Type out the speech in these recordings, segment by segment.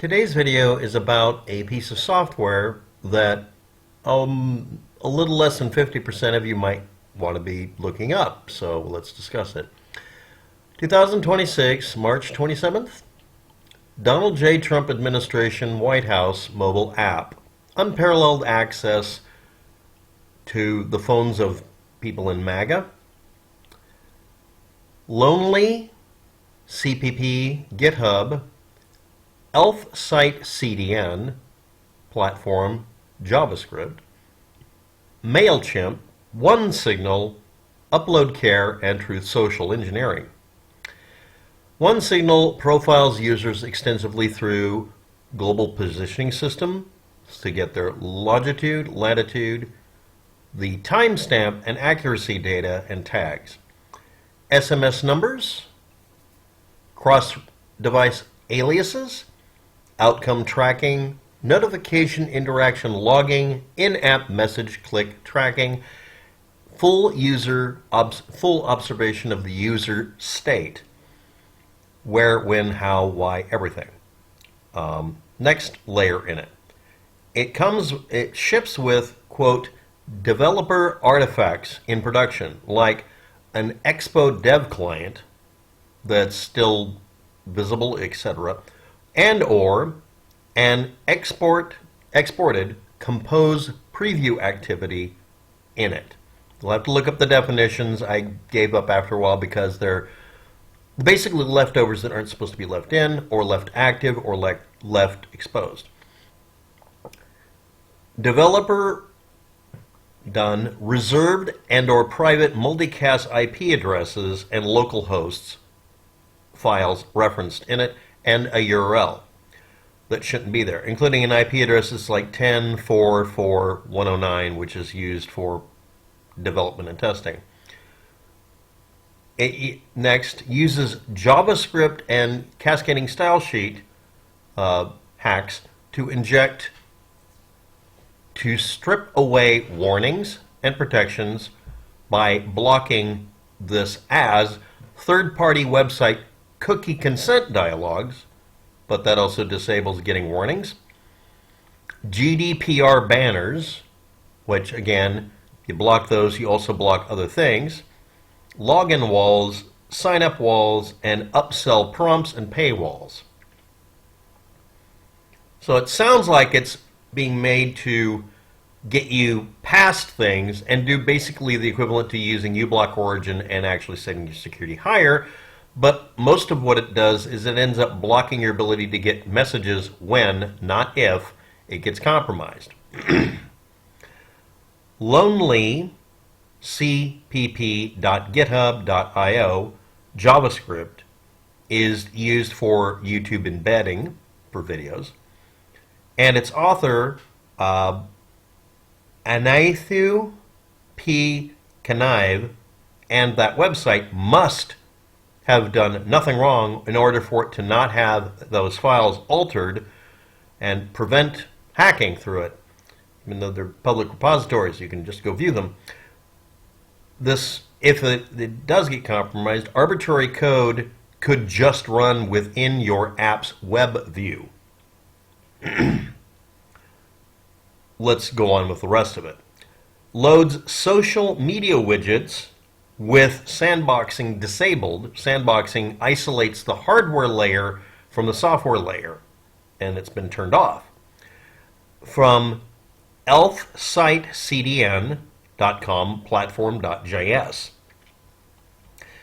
Today's video is about a piece of software that a little less than 50% of you might want to be looking up, so let's discuss it. 2026, March 27th, Donald J. Trump administration White House mobile app, unparalleled access to the phones of people in MAGA, lonelycpp, GitHub, elfsightcdn, platform, JavaScript, Mailchimp, OneSignal, Uploadcare, and Truth Social engineering. OneSignal profiles users extensively through global positioning system to get their longitude, latitude, the timestamp and accuracy data and tags, SMS numbers, cross-device aliases, outcome tracking, notification interaction logging, in-app message click tracking, full observation of the user state, where, when, how, why, everything. Next layer in it. It ships with, quote, developer artifacts in production, like an Expo dev client that's still visible, etc., and or an exported Compose PreviewActivity in it. You'll have to look up the definitions. I gave up after a while because they're basically leftovers that aren't supposed to be left in, or left active, or left exposed. Developer done reserved and or private multicast IP addresses and localhosts files referenced in it, and a URL that shouldn't be there, including an IP addresses like 10.4.4.109, which is used for development and testing. It next uses JavaScript and cascading style sheet hacks to strip away warnings and protections by blocking this as third-party website cookie consent dialogues, but that also disables getting warnings. GDPR banners, which again, if you block those, you also block other things. Login walls, sign-up walls, and upsell prompts and paywalls. So it sounds like it's being made to get you past things and do basically the equivalent to using uBlock Origin and actually setting your security higher. But most of what it does is it ends up blocking your ability to get messages when, not if, it gets compromised. lonelycpp.github.io JavaScript is used for YouTube embedding for videos. And its author, Anathu P. Kanive, and that website must have done nothing wrong in order for it to not have those files altered and prevent hacking through it. Even though they're public repositories, you can just go view them. If it does get compromised, arbitrary code could just run within your app's web view. Let's go on with the rest of it. Loads social media widgets with sandboxing disabled. Sandboxing isolates the hardware layer from the software layer, and it's been turned off. From elfsightcdn.com platform.js.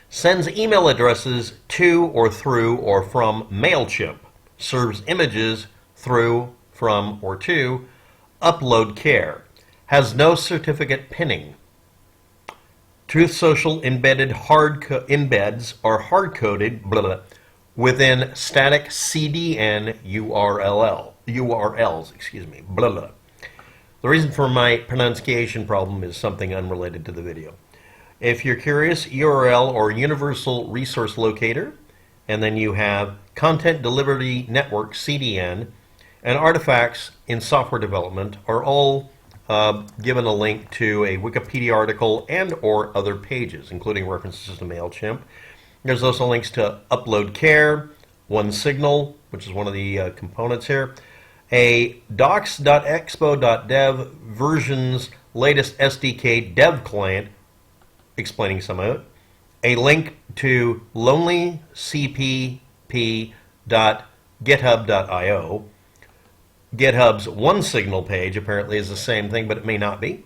Sends email addresses to or through or from Mailchimp. Serves images through, from, or to Uploadcare. Has no certificate pinning. Truth Social embedded embeds are hard-coded within static CDN URLs. The reason for my pronunciation problem is something unrelated to the video. If you're curious, URL or Universal Resource Locator, and then you have Content Delivery Network CDN, and artifacts in software development are all given a link to a Wikipedia article and or other pages, including references to Mailchimp. There's also links to Uploadcare, one signal, which is one of the components here, a docs.expo.dev versions latest SDK dev client, explaining some of it, a link to lonelycpp.github.io. GitHub's one signal page apparently is the same thing, but it may not be.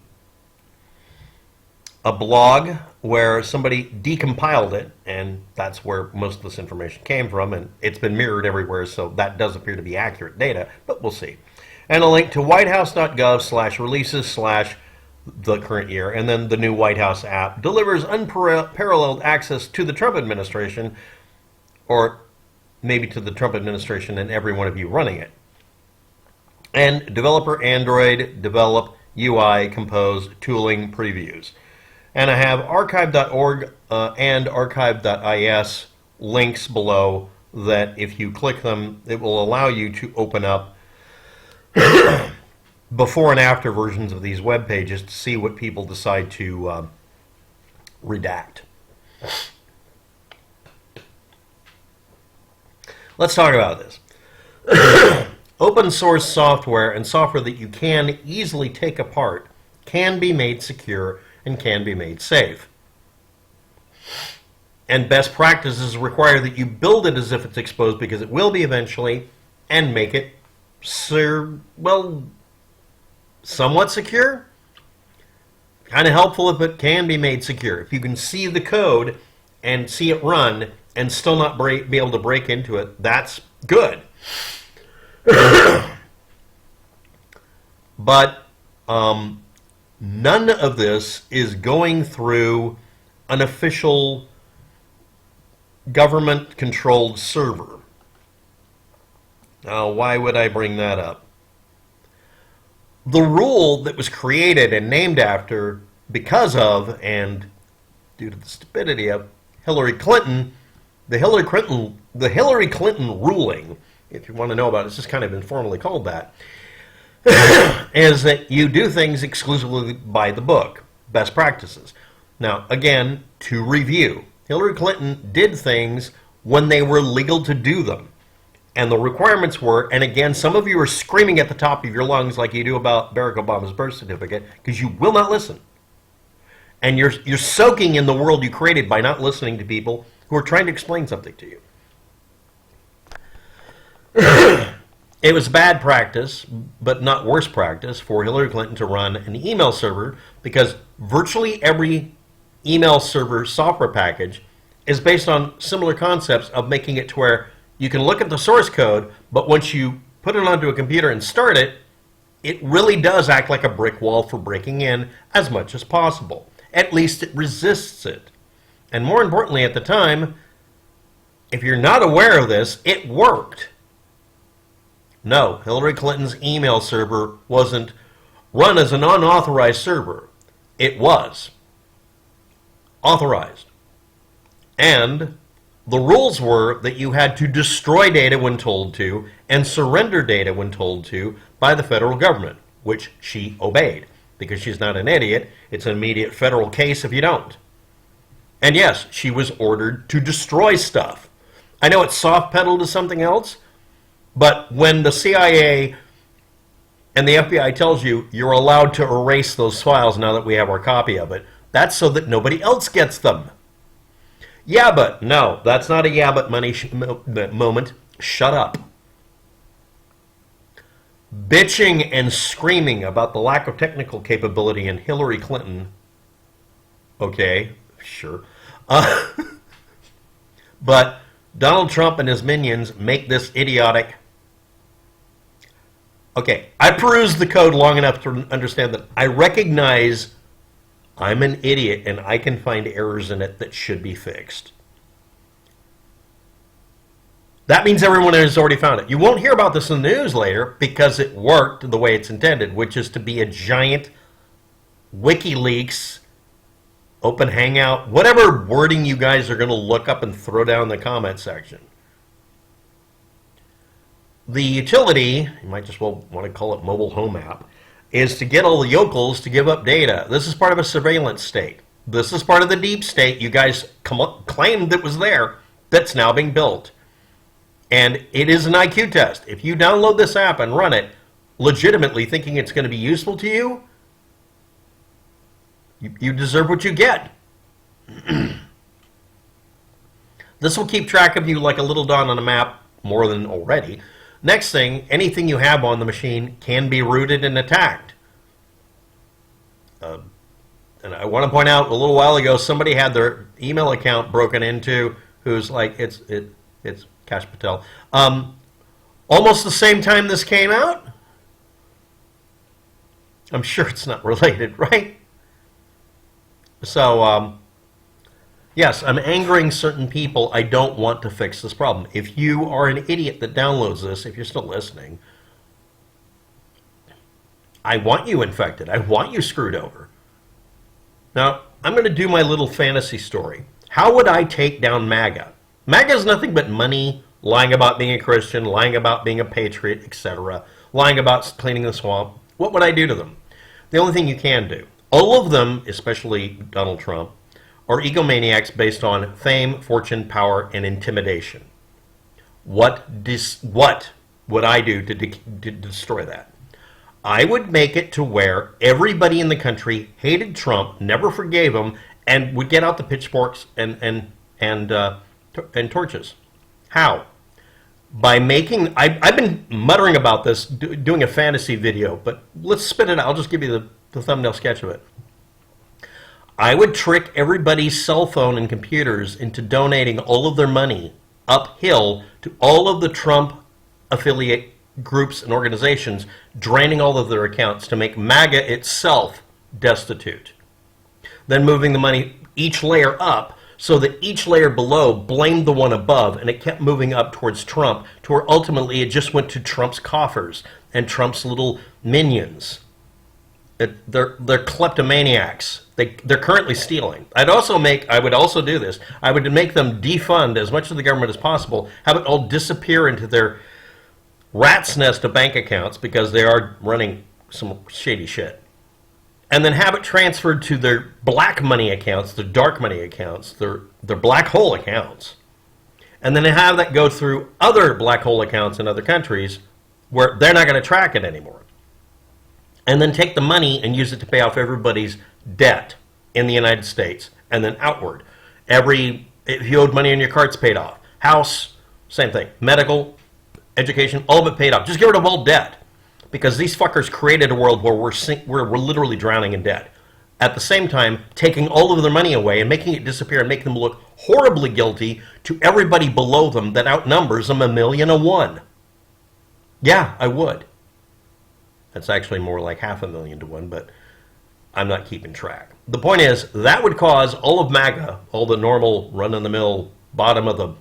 A blog where somebody decompiled it, and that's where most of this information came from, and it's been mirrored everywhere, so that does appear to be accurate data, but we'll see. And a link to whitehouse.gov/releases/the current year, and then the new White House app delivers unparalleled access to the Trump administration, or maybe to the Trump administration and every one of you running it. And developer Android, develop UI, compose, tooling, previews. And I have archive.org and archive.is links below that if you click them, it will allow you to open up before and after versions of these web pages to see what people decide to redact. Let's talk about this. Open source software and software that you can easily take apart can be made secure and can be made safe. And best practices require that you build it as if it's exposed, because it will be eventually, and make it, somewhat secure. Kind of helpful if it can be made secure. If you can see the code and see it run and still not be able to break into it, that's good. But none of this is going through an official government-controlled server. Now, why would I bring that up? The rule that was created and named after, because of, and due to the stupidity of Hillary Clinton, the Hillary Clinton ruling, if you want to know about it, it's just kind of informally called that, is that you do things exclusively by the book, best practices. Now, again, to review, Hillary Clinton did things when they were legal to do them. And the requirements were, and again, some of you are screaming at the top of your lungs like you do about Barack Obama's birth certificate, because you will not listen. And you're soaking in the world you created by not listening to people who are trying to explain something to you. It was bad practice, but not worse practice, for Hillary Clinton to run an email server, because virtually every email server software package is based on similar concepts of making it to where you can look at the source code, but once you put it onto a computer and start it, it really does act like a brick wall for breaking in as much as possible. At least it resists it. And more importantly, at the time, if you're not aware of this, it worked. No, Hillary Clinton's email server wasn't run as an unauthorized server. It was authorized. And the rules were that you had to destroy data when told to and surrender data when told to by the federal government, which she obeyed. Because she's not an idiot, it's an immediate federal case if you don't. And yes, she was ordered to destroy stuff. I know it's soft-pedaled to something else, but when the CIA and the FBI tells you you're allowed to erase those files now that we have our copy of it, that's so that nobody else gets them. Yeah, but no, that's not a yeah, but money moment. Shut up. Bitching and screaming about the lack of technical capability in Hillary Clinton. Okay, sure. But Donald Trump and his minions make this idiotic. Okay, I perused the code long enough to understand that I recognize I'm an idiot and I can find errors in it that should be fixed. That means everyone has already found it. You won't hear about this in the news later because it worked the way it's intended, which is to be a giant WikiLeaks, Open Hangout, whatever wording you guys are going to look up and throw down in the comment section. The utility, you might just well want to call it mobile home app, is to get all the yokels to give up data. This is part of a surveillance state. This is part of the deep state you guys claimed that was there, that's now being built. And it is an IQ test. If you download this app and run it legitimately thinking it's going to be useful to you, you deserve what you get. This will keep track of you like a little dot on a map more than already. Next thing, anything you have on the machine can be rooted and attacked. And I want to point out, a little while ago, somebody had their email account broken into, who's like, it's Kash Patel. Almost the same time this came out. I'm sure it's not related, right? So, yes, I'm angering certain people. I don't want to fix this problem. If you are an idiot that downloads this, if you're still listening, I want you infected. I want you screwed over. Now, I'm going to do my little fantasy story. How would I take down MAGA? MAGA is nothing but money, lying about being a Christian, lying about being a patriot, etc., lying about cleaning the swamp. What would I do to them? The only thing you can do. All of them, especially Donald Trump, are egomaniacs based on fame, fortune, power, and intimidation. What would I do to destroy that? I would make it to where everybody in the country hated Trump, never forgave him, and would get out the pitchforks and torches. How? By making... I've been muttering about this, doing a fantasy video, but let's spit it out. I'll just give you the thumbnail sketch of it. I would trick everybody's cell phone and computers into donating all of their money uphill to all of the Trump affiliate groups and organizations, draining all of their accounts to make MAGA itself destitute. Then moving the money each layer up so that each layer below blamed the one above, and it kept moving up towards Trump to where ultimately it just went to Trump's coffers and Trump's little minions. They're kleptomaniacs. They're currently stealing. I would also do this. I would make them defund as much of the government as possible, have it all disappear into their rat's nest of bank accounts because they are running some shady shit. And then have it transferred to their black money accounts, their dark money accounts, their black hole accounts. And then have that go through other black hole accounts in other countries where they're not going to track it anymore. And then take the money and use it to pay off everybody's debt in the United States and then outward. If you owed money on your car, it's paid off. House, same thing. Medical, education, all of it paid off. Just get rid of all debt. Because these fuckers created a world where we're literally drowning in debt. At the same time, taking all of their money away and making it disappear and making them look horribly guilty to everybody below them that outnumbers them 1,000,000 to 1. Yeah, I would. That's actually more like 500,000 to 1, but I'm not keeping track. The point is, that would cause all of MAGA, all the normal run-of-the-mill, bottom of the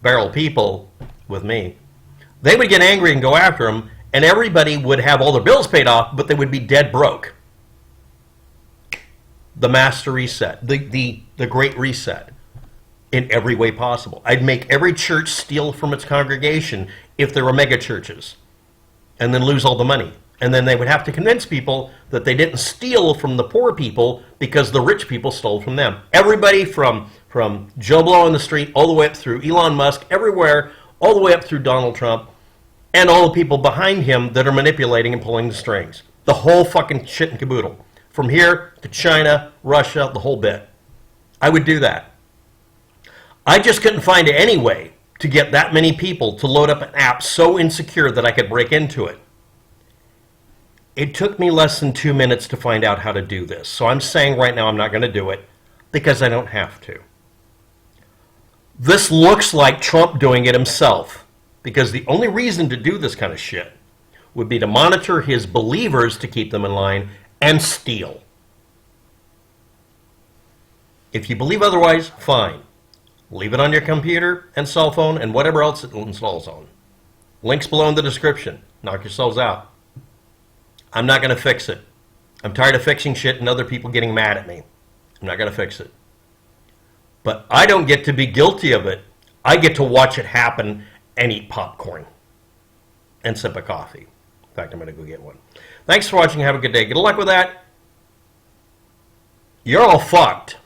barrel people with me, they would get angry and go after them, and everybody would have all their bills paid off, but they would be dead broke. The master reset, the great reset, in every way possible. I'd make every church steal from its congregation if there were mega churches, and then lose all the money. And then they would have to convince people that they didn't steal from the poor people because the rich people stole from them. Everybody from Joe Blow on the street all the way up through Elon Musk, everywhere, all the way up through Donald Trump, and all the people behind him that are manipulating and pulling the strings. The whole fucking shit and caboodle. From here to China, Russia, the whole bit. I would do that. I just couldn't find any way to get that many people to load up an app so insecure that I could break into it. It took me less than 2 minutes to find out how to do this. So I'm saying right now I'm not going to do it because I don't have to. This looks like Trump doing it himself, because the only reason to do this kind of shit would be to monitor his believers to keep them in line and steal. If you believe otherwise, fine. Leave it on your computer and cell phone and whatever else it installs on. Links below in the description. Knock yourselves out. I'm not going to fix it. I'm tired of fixing shit and other people getting mad at me. I'm not going to fix it. But I don't get to be guilty of it. I get to watch it happen and eat popcorn and sip a coffee. In fact, I'm going to go get one. Thanks for watching. Have a good day. Good luck with that. You're all fucked.